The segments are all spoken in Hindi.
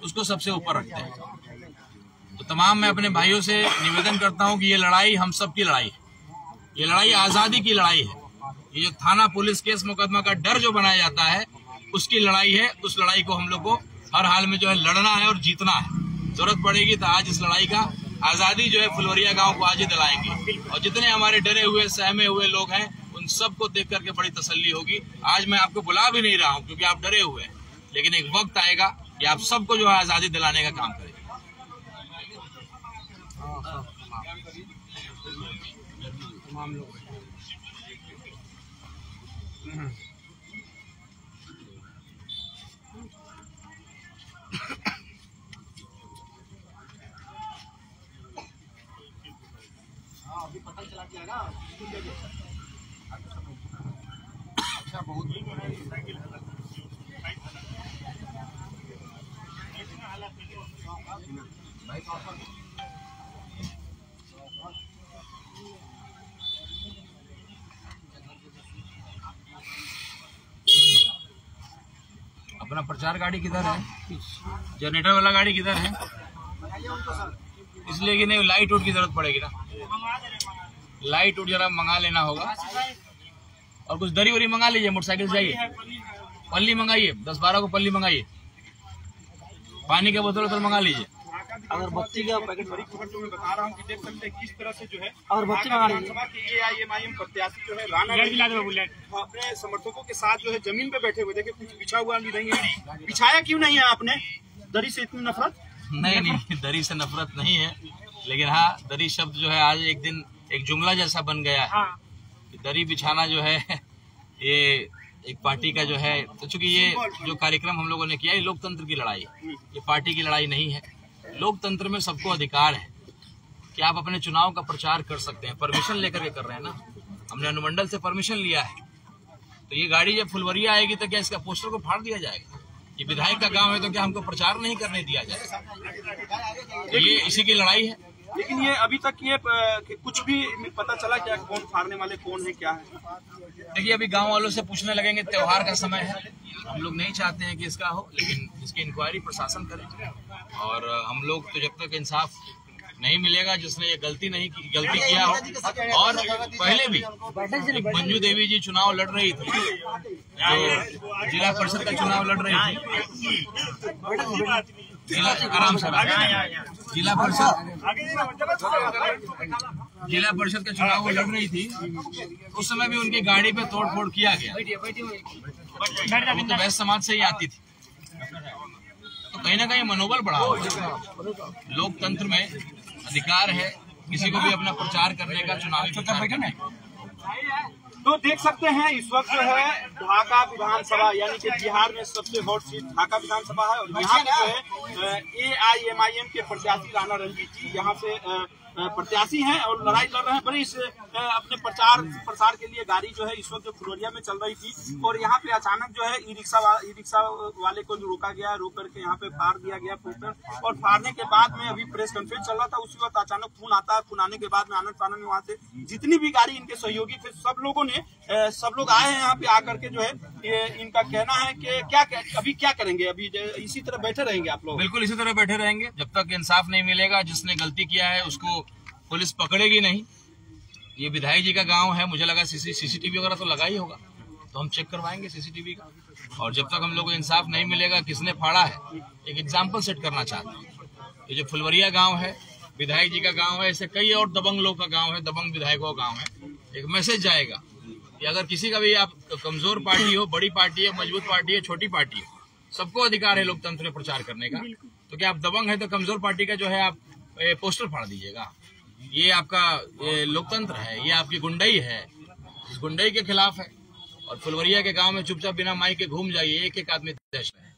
उसको सबसे ऊपर रखते हैं। तो तमाम मैं अपने भाइयों से निवेदन करता हूं कि ये लड़ाई हम सब की लड़ाई है, ये लड़ाई आजादी की लड़ाई है। ये जो थाना पुलिस केस मुकदमा का डर जो बनाया जाता है उसकी लड़ाई है। उस लड़ाई को हम लोग को हर हाल में जो है लड़ना है और जीतना है। जरूरत पड़ेगी तो आज इस लड़ाई का आजादी जो है फुलवरिया गांव को आज ही दिलाएंगे। और जितने हमारे डरे हुए सहमे हुए लोग हैं उन सबको देख करके बड़ी तसल्ली होगी। आज मैं आपको बुला भी नहीं रहा हूं क्योंकि आप डरे हुए हैं, लेकिन एक वक्त आएगा कि आप सबको जो है आजादी दिलाने का काम करेंगे। अभी पता चला जाएगा। अच्छा बहुत अपना प्रचार गाड़ी किधर है? जनरेटर वाला गाड़ी किधर है? इसलिए कि नहीं लाइट उट की जरूरत पड़ेगी ना, लाइट उट जरा मंगा लेना होगा। और कुछ दरी वरी मंगा लीजिए, मोटरसाइकिल से जाइए, पल्ली मंगाइए, 10-12 को पल्ली मंगाइए, पानी के बोतल उतल मंगा लीजिए। अगरबत्ती का पैकेट बड़ी खबर जो मैं बता रहा हूँ कि देख सकते हैं किस तरह से जो है अगरबत्ती मंगा लीजिए। AIMIM प्रत्याशी जो है राणा अपने समर्थकों के साथ जो है जमीन पे बैठे हुए, देखिए कुछ बिछा हुआ भी नहीं है। बिछाया क्यों नहीं है आपने? दरी से इतनी नफरत? नहीं, दरी से नफरत नहीं है, लेकिन हाँ दरी शब्द जो है आज एक दिन एक जुमला जैसा बन गया है। हाँ। दरी बिछाना जो है ये एक पार्टी का जो है, तो चूंकि ये जो कार्यक्रम हम लोगों ने किया ये लोकतंत्र की लड़ाई है, ये पार्टी की लड़ाई नहीं है। लोकतंत्र में सबको अधिकार है कि आप अपने चुनाव का प्रचार कर सकते हैं, परमिशन लेकर के कर रहे हैं ना। हमने अनुमंडल से परमिशन लिया है, तो ये गाड़ी जब फुलवरिया आएगी तो क्या इसका पोस्टर को फाड़ दिया जाएगा? ये विधायक का गांव है तो क्या हमको प्रचार नहीं करने दिया जाएगा? तो ये इसी की लड़ाई है। लेकिन ये अभी तक ये कुछ भी पता चला क्या, कौन फाड़ने वाले कौन है, क्या है? देखिए अभी गांव वालों से पूछने लगेंगे, त्योहार का समय है, हम लोग नहीं चाहते हैं कि इसका हो, लेकिन इसकी इंक्वायरी प्रशासन करे। और हम लोग तो जब तक इंसाफ नहीं मिलेगा, जिसने ये गलती किया हो। और पहले भी एक मंजू देवी जी चुनाव लड़ रही थी, जो जिला परिषद का चुनाव लड़ रही थी, आराम से जिला परिषद का चुनाव वो लड़ रही थी। उस समय भी उनकी गाड़ी पे तोड़ फोड़ किया गया, वो तो वैश्य समाज से ही आती थी। तो कहीं ना कहीं मनोबल बढ़ा हुआ। लोकतंत्र में अधिकार है किसी को भी अपना प्रचार करने का, चुनावी प्रचार करने का। तो देख सकते हैं इस वक्त जो है ढाका विधानसभा यानी कि बिहार में सबसे हॉट सीट ढाका विधानसभा है। और यहाँ पे जो है AIMIM के प्रत्याशी राणा रणजीत जी यहाँ से प्रत्याशी हैं और लड़ाई लड़ रहे हैं। बड़ी इस अपने प्रचार प्रसार के लिए गाड़ी जो है इस वक्त जो फुलवरिया में चल रही थी और यहाँ पे अचानक जो है ई रिक्शा वाले को जो रोका गया, रोक करके यहाँ पे फाड़ दिया गया पोस्टर। और फाड़ने के बाद में अभी प्रेस कॉन्फ्रेंस चल रहा था, उसी वक्त अचानक खून आता है। खून आने के बाद में आनंद फानंद में वहाँ से जितनी भी गाड़ी इनके सहयोगी थे सब लोगों ने सब लोग आए हैं यहाँ पे आकर के जो है ये इनका कहना है कि अभी क्या करेंगे? अभी इसी तरह बैठे रहेंगे आप लोग? बिल्कुल इसी तरह बैठे रहेंगे जब तक इंसाफ नहीं मिलेगा। जिसने गलती किया है उसको पुलिस पकड़ेगी नहीं। ये विधायक जी का गांव है, मुझे लगा CCTV वगैरह तो लगा ही होगा, तो हम चेक करवाएंगे CCTV का। और जब तक हम लोग को इंसाफ नहीं मिलेगा किसने फाड़ा है, एक एग्जाम्पल सेट करना चाहते हैं। ये जो फुलवरिया गांव है विधायक जी का गांव है, ऐसे कई और दबंग लोग का गांव है, दबंग विधायकों का गांव है। एक मैसेज जाएगा कि अगर किसी का भी आप कमजोर पार्टी हो, बड़ी पार्टी है, मजबूत पार्टी है, छोटी पार्टी है, सबको अधिकार है लोकतंत्र में प्रचार करने का। तो क्या आप दबंग है तो कमजोर पार्टी का जो है आप पोस्टर फाड़ दीजिएगा? ये आपका लोकतंत्र है, ये आपकी गुंडई है, इस गुंडई के खिलाफ है। और फुलवरिया के गांव में चुपचाप बिना माइक के घूम जाइए, एक आदमी देश में,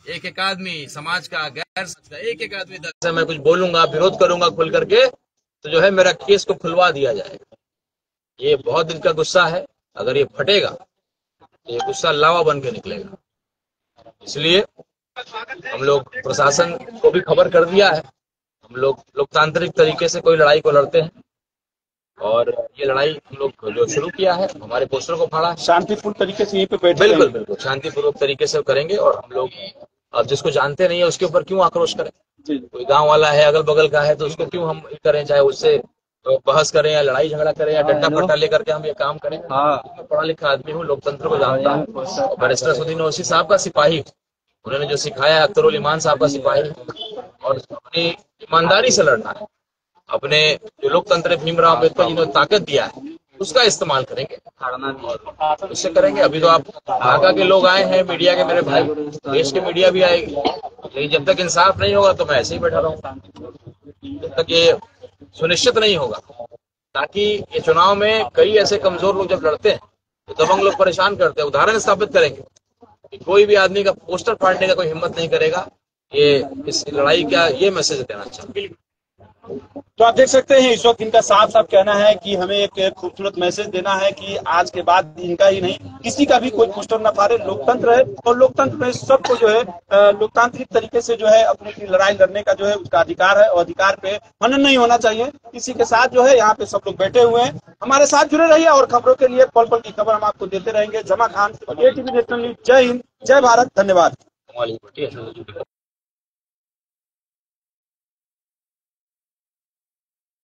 एक आदमी समाज का, गैर समाज का, एक आदमी दस। मैं कुछ बोलूंगा, विरोध करूंगा खुल करके तो जो है मेरा केस को खुलवा दिया जाएगा। ये बहुत दिन का गुस्सा है, अगर ये फटेगा तो ये गुस्सा लावा बन के निकलेगा। इसलिए हम लोग प्रशासन को भी खबर कर दिया है। हम लोग लोकतांत्रिक तरीके से कोई लड़ाई को लड़ते हैं और ये लड़ाई हम लोग जो शुरू किया है, हमारे पोस्टर को फाड़ा, शांतिपूर्ण तरीके से यहीं पे बैठे, बिल्कुल शांतिपूर्वक तरीके से करेंगे। और हम लोग अब जिसको जानते नहीं है उसके ऊपर क्यों आक्रोश करें? कोई गांव वाला है, अगल बगल का है, तो उसको क्यों हम करें, चाहे उससे बहस करें या लड़ाई झगड़ा करें या डंडा पट्टा लेकर के हम ये काम करें। मैं पढ़ा लिखा आदमी हूँ, लोकतंत्र को जानता हूँ, और बैरिस्टर असदुद्दीन ओवैसी साहब का सिपाही हूँ। उन्होंने जो सिखाया है, अख्तरुल ईमान साहब का सिपाही हूँ, और अपनी ईमानदारी से लड़ना है। अपने जो लोकतंत्र भीमराव अम्बेडकर जी ने ताकत दिया है उसका इस्तेमाल करेंगे और उससे करेंगे। अभी तो आप ढाका के लोग आए हैं, मीडिया के मेरे भाई, देश की मीडिया भी आएगी, लेकिन जब तक इंसाफ नहीं होगा तो मैं ऐसे ही बैठा रहूंगा, जब तक ये सुनिश्चित नहीं होगा। ताकि ये चुनाव में कई ऐसे कमजोर लोग जब लड़ते हैं तो दबंग लोग परेशान करते हैं, उदाहरण स्थापित करेंगे कि कोई भी आदमी का पोस्टर फाड़ने का कोई हिम्मत नहीं करेगा। ये इस लड़ाई का ये मैसेज देना चाहते हैं। तो आप देख सकते हैं इस वक्त इनका साफ साफ कहना है कि हमें एक खूबसूरत मैसेज देना है कि आज के बाद इनका ही नहीं, किसी का भी कोई पोस्टर न फाड़े। लोकतंत्र है और लोकतंत्र में सबको जो है लोकतांत्रिक तरीके से जो है अपनी लड़ाई लड़ने का जो है उसका अधिकार है, और अधिकार पे हनन नहीं होना चाहिए। इसी के साथ जो है यहाँ पे सब लोग बैठे हुए हैं। हमारे साथ जुड़े रहिए और खबरों के लिए पल पल की खबर हम आपको देते रहेंगे। जमा खान, ATV नेशनल न्यूज। जय हिंद, जय भारत, धन्यवाद।